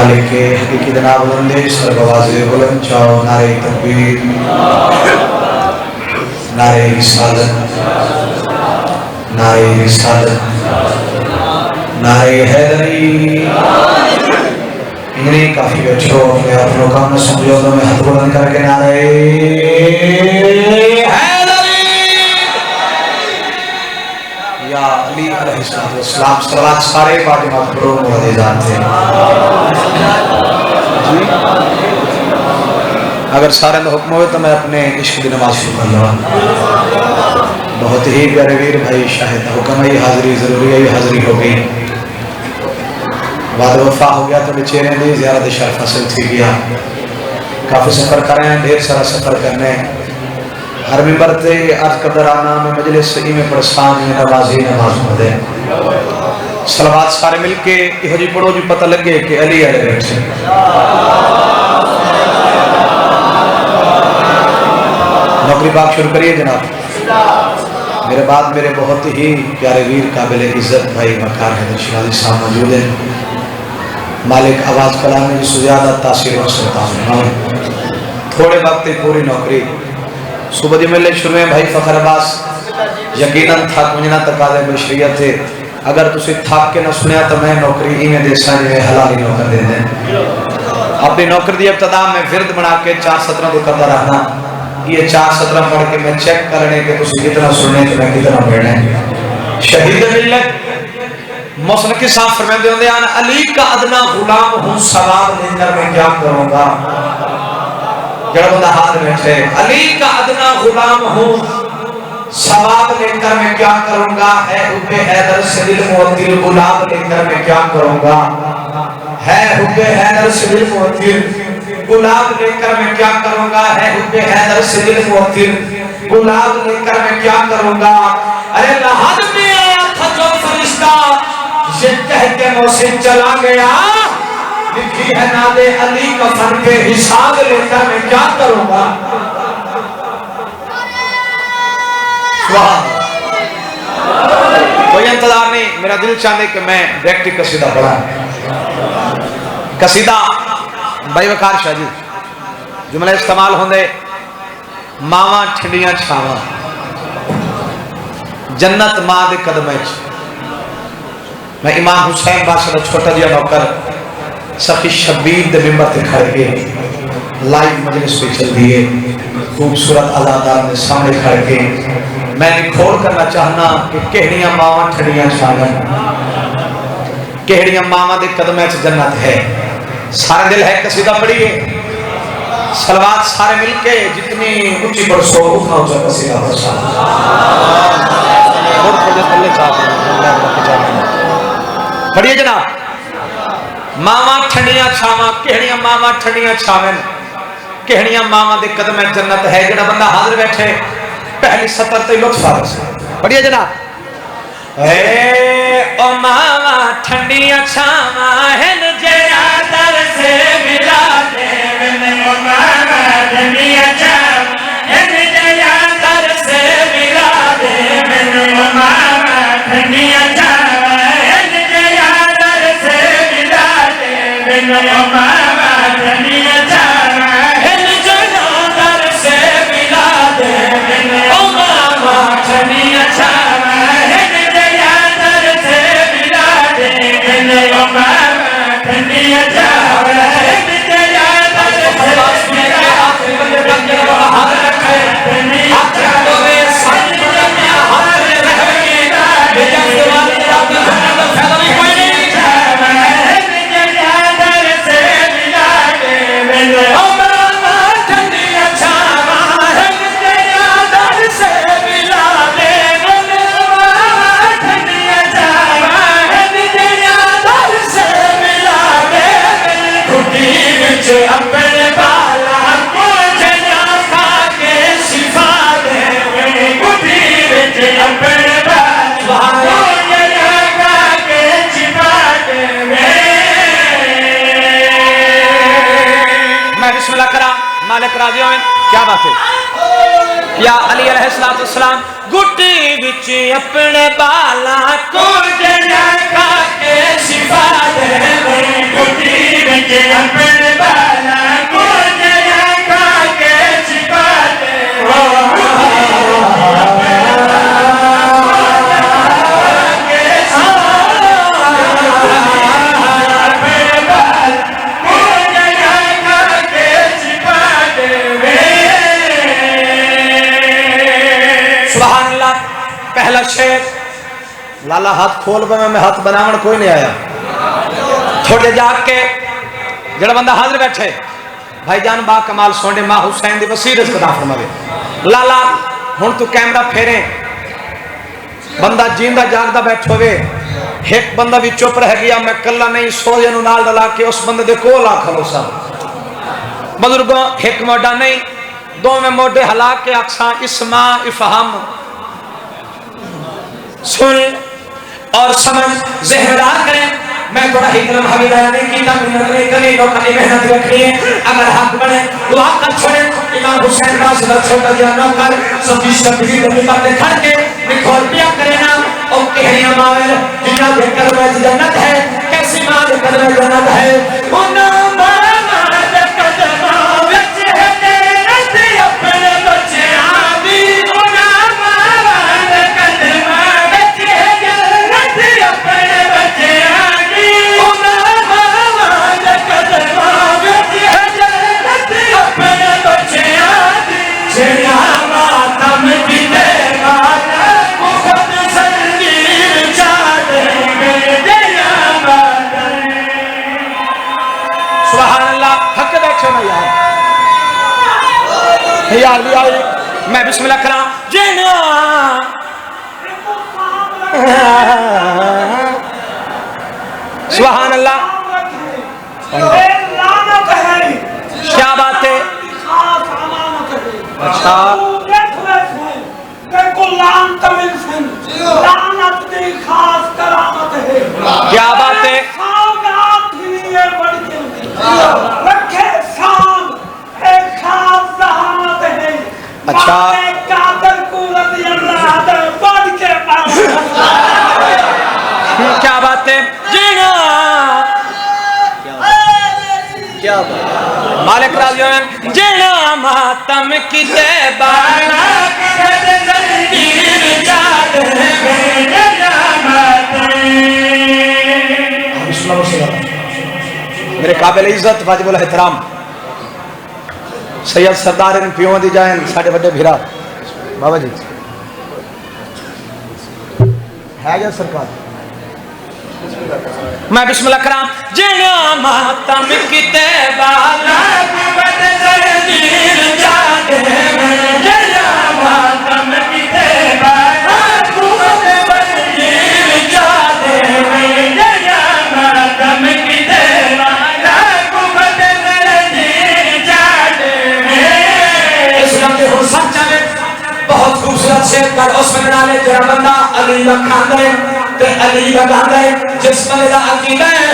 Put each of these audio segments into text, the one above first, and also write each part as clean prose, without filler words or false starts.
मालिक के हकीकी जनाब बंदे सरगवाज़े बुलंद चाओ नारे तकबीर नारे रिसालत नारे रिसालत नारे हैदरी इन्हें काफी बैठो अपने अपनों काम में समझो तो मैं हाथ बुलंद करके नारे हैदरी या अली अलैहिस्सलाम सलात सारे फातिमा पढ़ो मुरादे जानते हैं जी। अगर सारे में हुक्म हो तो मैं अपने इश्क की नमाज शुरू कर लूँगा। बहुत ही प्यारे वीर भाई शाहिद हुक्म है हाजिरी जरूरी है, हाजिरी हो गई वाद वफा हो गया तो बेचेरे ने ज़ियारत शरफ हासिल थी गया। काफ़ी सफ़र कर रहे हैं, ढेर सारा सफ़र करने हर मिंबर से अर्ज कदराना में मजलिस में परेशान नवाजी नमाज पढ़े सलवात सारे मिलके इहो जी पढ़ो जी पता लगे कि अली अली बैठे। नौकरी बाग शुरू करिए जनाब। मेरे बाद मेरे बहुत ही प्यारे वीर काबिल इज्जत भाई मकार है शिराजी साहब मौजूद हैं। मालिक आवाज़ कलाम में जिससे ज़्यादा तासीर रखता हूँ। थोड़े वक्त ही पूरी नौकरी सुबह जी मिले शुरू में भाई फ़खर अब्बास यकीनन थक मुझे तकाज़े बशरियत थे। अगर तुसी थक के न सुनिया तो मैं नौकरी इवें देसा जिवें हलाली नौकर दे दें। अपनी नौकरी की इब्तदा में विरद बना के 4 सत्र तो करता रहना। ये 4 सत्र पढ़ के मैं चेक करने के तुसी कितना सुनने तो मैं कितना पढ़ना है। शहीद मिल्लत मौसम के साथ फरमाते होंगे अली का अदना गुलाम हूँ सवाब लेकर मैं क्या करूँगा। जड़ा बंदा हाथ बैठे अली का अदना गुलाम हूँ सवाब लेकर मैं क्या करूँगा। है हुब्बे हैदर से दिल मुअत्तिर गुलाब लेकर मैं क्या करूँगा। है हुब्बे हैदर से दिल मुअत्तिर गुलाब लेकर मैं क्या करूँगा। है हुब्बे हैदर से दिल मुअत्तिर गुलाब लेकर मैं क्या करूँगा। अरे लहद में आया था जो फरिश्ता ये कह के मौसिम चला गया। लिखी है नादे अली कफन पे हिसाब लेकर मैं क्या करूँगा। कोई इंतजार नहीं, मेरा दिल चाहते कि मैं व्यक्ति कसीदा पढ़ा। कसीदा भाई वकार शाह जी जुमले इस्तेमाल होंगे मावा ठंडिया छावा जन्नत मां दे कदम। मैं इमाम हुसैन बादशाह का छोटा जिहा नौकर सखी शब्बीर दे मिंबर ते खड़ के लाइव मजलिस पे चल दिए खूबसूरत अदादार ने सामने खड़ के मैं निखोड़ करना चाहना कि केहड़ियां मावां ठंडियां छावन केहड़ियां मावां दे कदम च जन्नत है। सारे दिल है कसीदा पढ़िए सलवात सारे मिलके जितनी ऊंची बरसो उतना ऊंचा कसीदा बरसा। पढ़िए जनाब। मावा ठंडियां छावा केहड़ियां मावा ठंडियां छावन केहड़ियां मावा दे कदम जन्नत है। जेड़ा बंदा हाजिर बैठे पहली सतर ते लुत्फ आ रहा। पढ़िए जनाब। ए ओ मावा ठंडियां छावा हैं जेड़ा दर से मिला दे। ओ मावा ठंडियां छावा हैं जेड़ा दर से मिला दे। ओ मावा ठंडियां छावा हैं जेड़ा दर से मिला दे। ओ मावा ठंडियां छावा हैं जेड़ा दर से मिला दे। ओ मावा ठंडियां छावा हैं जेड़ा दर से मिला दे। ओ मावा ठंडियां छावा हैं जेड़ा दर से मिला दे। हाथ रखे हाथ रखो वे सारी दुनिया हाथ रखे बेजा सवाल रब का फैला भी कोई नहीं। जेड़ा दर से मिला दे। ओ मावा ठंडियां छावा हैं जेड़ा दर से मिला दे। ओ मावा ठंडियां छावा हैं जेड़ा दर से मिला दे। खुटी विच अपने बाला को जना खा के शिफा दे। खुटी विच अपने बाला को जना खा के शिफा दे। मैं बिस्मिल्लाह करा मालिक राजी हों। क्या बात है या अली अलैहिस्सलाम गुटी विच अपने बाला को जना खा के शिफा दे। गुटी विच खोल पे मैं हाथ बनावन कोई नहीं आया। थोड़े जाके जड़ा बंदा हाजिर बैठे भाईजान बा कमाल सोंडे मां हुसैन दी बसीरत कदा फरमावे लाला हुन तू कैमरा फेरे बंदा जींदा जागदा बैठो वे एक बंदा भी चुप रह गया मैं कल्ला नहीं सोए नु नाल डला के उस बंदे दे कोल आ खलोसा बुजुर्गों एक मोटा नहीं दो में मोटे हला के अक्सा इस्मा इफहम सुन और समझ ज़हनदार करें। मैं थोड़ा हिकरम हवीदाया नहीं कीता मिन्नत नहीं लोगों ने मेहनत रखी है अगर हक बने दुआ कर छोड़े इमाम हुसैन का सदा छोटा दिया नौकर सभी शब्दी दबी बातें खड़ के निखोर पिया करे ना और कहनिया मावे जिन्ना देखकर मैं जन्नत है कैसी मां देखकर मैं जन्नत है ओ ना यार मैं बिस्मिल्लाह करा जीना सुभान अल्लाह क्या बात है। अच्छा क्या बात है। अच्छा क्या बात है जीना क्या बात मालिक राजी जीना मातम की मेरे काबिल इज्जत वाजिबुल एहतराम सैयद सरदार इन पियों दी जाए साढ़े बड़े भिरा बाबा जी है क्या सरकार मैं बिस्मिल्लाह करा जीना मातम किते बाला मातम किते बाला बहुत खूबसूरत शेर कर उसमें डाले तेरा बंदा अली का खांदा है ते अली का गांदा है जिस बंदे का अकीदा है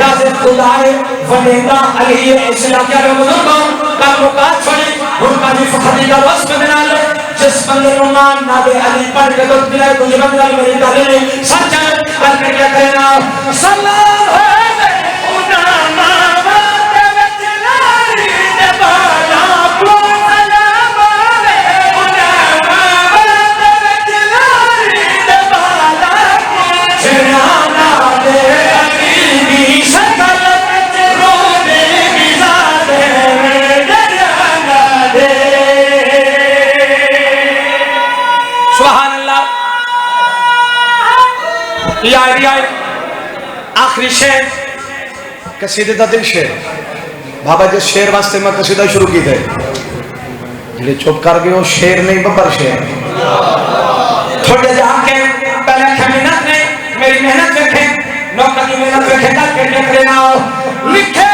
राज़ खुदा है वनेगा अली है इसलिए क्या बुजुर्गों का मुकात छोड़ी उनका भी फखरी का उसमें डाले जिस बंदे को मान ना दे अली पढ़ के तो मिला कुछ बंदा मेरी दादी सच्चा करके क्या करना सल्लल्लाहु आखिरी शेर कसीदे का दिल शेर बाबा जिस शेर वास्ते मैं कसीदा शुरू की थे जे चुप कर गए शेर नहीं बब्बर शेर थोड़े जाके पहले मेहनत नहीं मेरी मेहनत देखे नौकर की मेहनत देखे करके देख लेना लिखे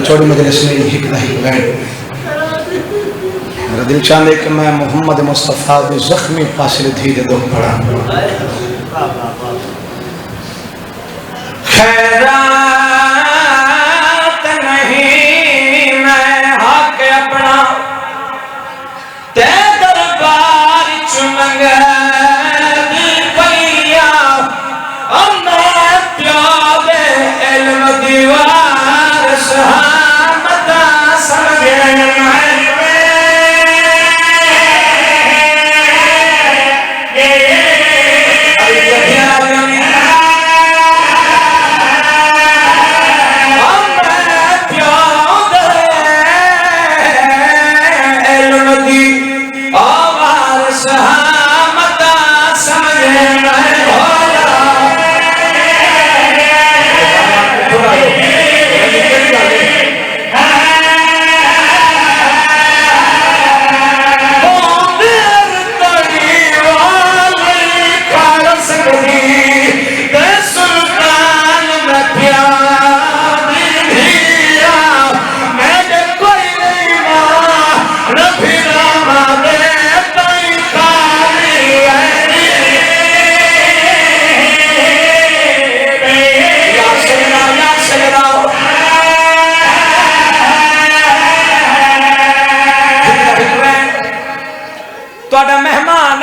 छोटी मजलिस में हिक मेरा दिल चाहते कि मैं मोहम्मद मुस्तफ़ा भी जख्मी फासिल थी दे दो पड़ा खैरात नहीं मैं हक अपना ते दरबार च मंगदी पैया मैं प्यो दे इल्म दीवार शहामता समझे मेहमान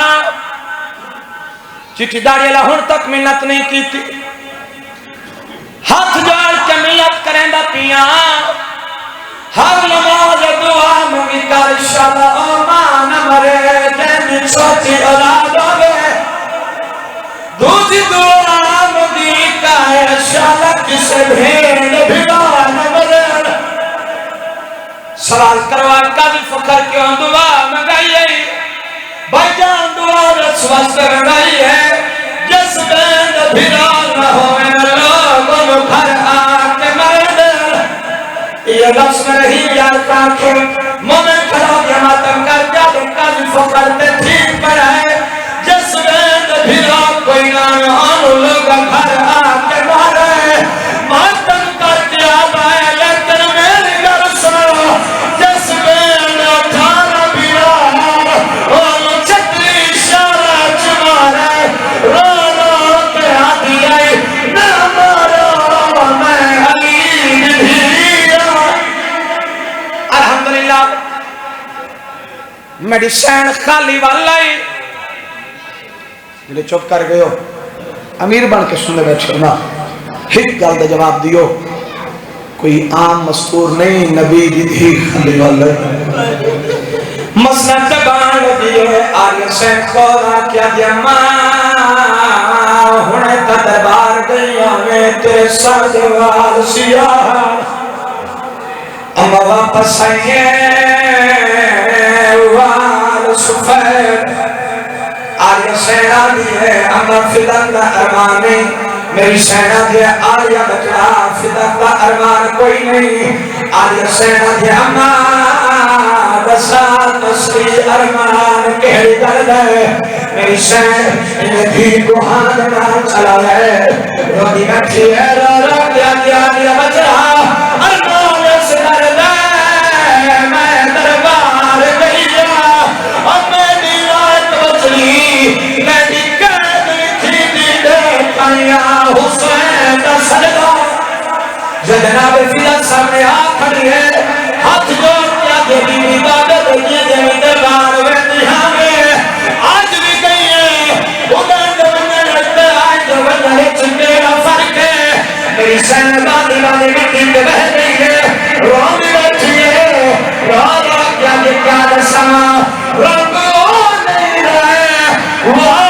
चिट्ठी दाड़ी ला हुण तक मिन्नत नहीं की थी। हाथ जोड़ के मिन्नत करेंदा पिया हर नमाज दुआ मंगी कर शाबान मरे दिन सोची औलाद होवे दूसरी दुआ मंगी कर शाला किसे भेड़ भिड़ा न मरे सवाल करवा काजी फकर क्यों दुआ मंगाई भाईजान दुआ स्वस्थ बनाई है जिस बेंद भिड़ा न होवे लोगों घर आके मरे ये लफ्ज़ में नहीं याद रखे मोमें खड़ा के मातम कर जब काजी फकर ते ठीक बनाए जिस बेंद भिड़ा कोई ना हो लोग घर आके मरे मातम कर दिया बाय लेकिन मेरी गल सुनो जिस बेंद खाना भिड़ा मेडिसिन खाली वाला ही जिले चुप कर गए हो अमीर बन के सुन बैठे ना एक गल का जवाब दियो कोई आम मस्तूर नहीं नबी दी थी खाली वाला मसला जबान दिए आर्य से खोला क्या जमा हुने का दरबार गया में तेरे साजवाल सिया अम्मा वापस आइए वाल सुफेद आर्य सेना दी है अमर फिदक का अरमान नहीं मेरी सेना दी आर्य बचड़ा फिदक का अरमान कोई नहीं आर्य सेना दी अमर बसात मस्ती अरमान कहरी दर्द है मेरी सेना भी गुहान ना चला है रोटी बैठी है रो रो क्या क्या दिया बचड़ा अरमान से दर्द है मैं दरबार गई जनाब फिलहाल सामने आ खड़ी है हाथ जोड़ के आगे भी इबादत ये जमी दरबार में दिखावे आज भी गई है उधर दबने लगते आज दबने चुके का फर्क है मेरी सेना दीवाने मिट्टी पे बह गई है रोंद बैठी है रो रो क्या दसा रंग नहीं रहे